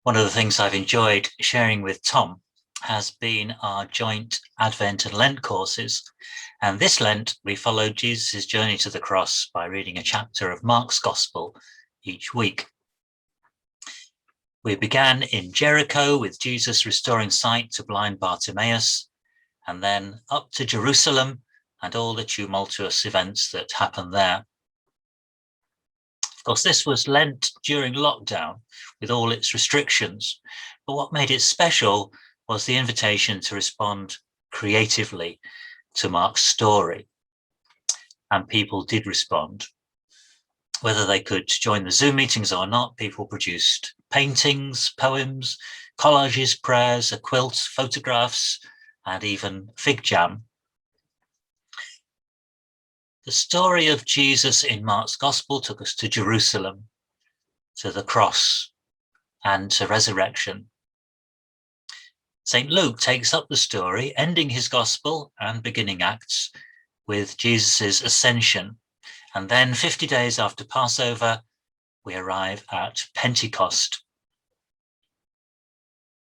One of the things I've enjoyed sharing with Tom has been our joint Advent and Lent courses. And this Lent, we followed Jesus' journey to the cross by reading a chapter of Mark's Gospel each week. We began in Jericho with Jesus restoring sight to blind Bartimaeus, and then up to Jerusalem and all the tumultuous events that happened there. Of course, this was Lent during lockdown with all its restrictions, but what made it special was the invitation to respond creatively to Mark's story. And people did respond. Whether they could join the Zoom meetings or not, people produced paintings, poems, collages, prayers, a quilt, photographs, and even fig jam. The story of Jesus in Mark's Gospel took us to Jerusalem, to the cross, and to resurrection. St. Luke takes up the story, ending his Gospel and beginning Acts with Jesus' ascension. And then 50 days after Passover, we arrive at Pentecost.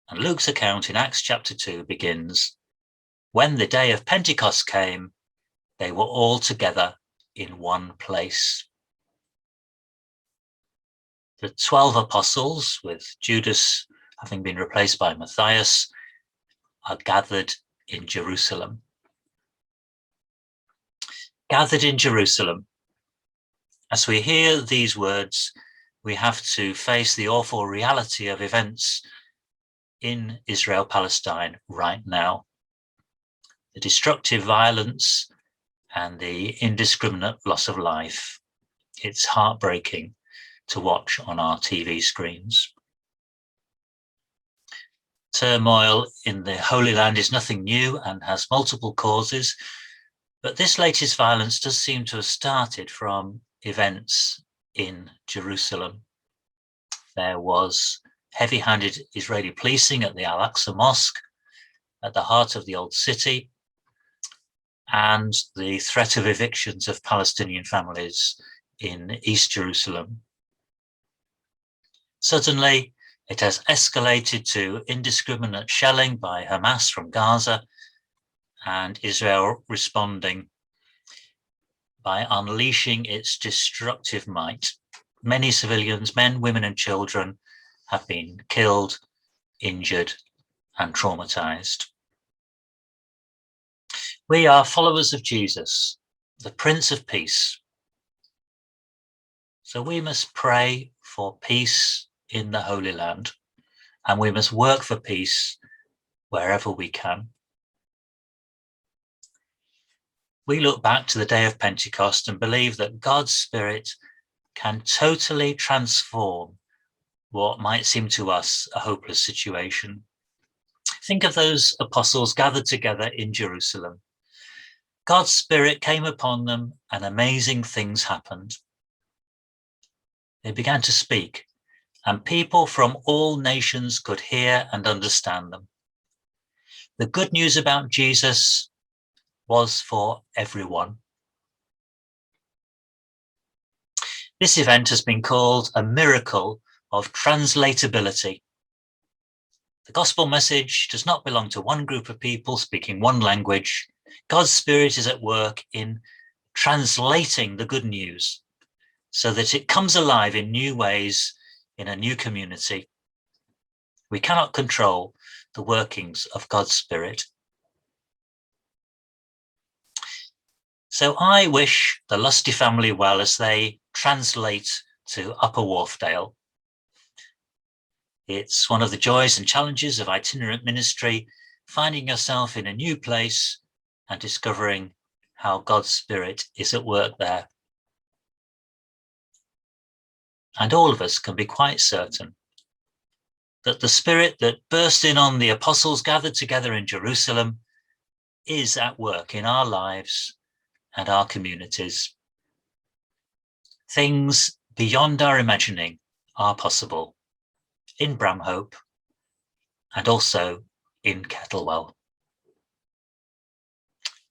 And Luke's account in Acts chapter 2 begins, "When the day of Pentecost came, they were all together in one place." The 12 apostles, with Judas having been replaced by Matthias, are gathered in Jerusalem. Gathered in Jerusalem. As we hear these words, we have to face the awful reality of events in Israel-Palestine right now. The destructive violence and the indiscriminate loss of life. It's heartbreaking to watch on our TV screens. Turmoil in the Holy Land is nothing new and has multiple causes, but this latest violence does seem to have started from events in Jerusalem. There was heavy-handed Israeli policing at the Al-Aqsa Mosque, at the heart of the old city, and the threat of evictions of Palestinian families in East Jerusalem. Suddenly, it has escalated to indiscriminate shelling by Hamas from Gaza, and Israel responding by unleashing its destructive might. Many civilians, men, women, and children, have been killed, injured, and traumatized. We are followers of Jesus, the Prince of Peace. So we must pray for peace in the Holy Land, and we must work for peace wherever we can. We look back to the day of Pentecost and believe that God's Spirit can totally transform what might seem to us a hopeless situation. Think of those apostles gathered together in Jerusalem. God's Spirit came upon them and amazing things happened. They began to speak, and people from all nations could hear and understand them. The good news about Jesus was for everyone. This event has been called a miracle of translatability. The gospel message does not belong to one group of people speaking one language. God's Spirit is at work in translating the good news so that it comes alive in new ways in a new community. We cannot control the workings of God's Spirit. So I wish the Lusty family well as they translate to Upper Wharfdale. It's one of the joys and challenges of itinerant ministry, finding yourself in a new place and discovering how God's Spirit is at work there. And all of us can be quite certain that the Spirit that burst in on the apostles gathered together in Jerusalem is at work in our lives and our communities. Things beyond our imagining are possible in Bramhope and also in Kettlewell.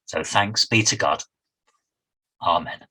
So thanks be to God. Amen.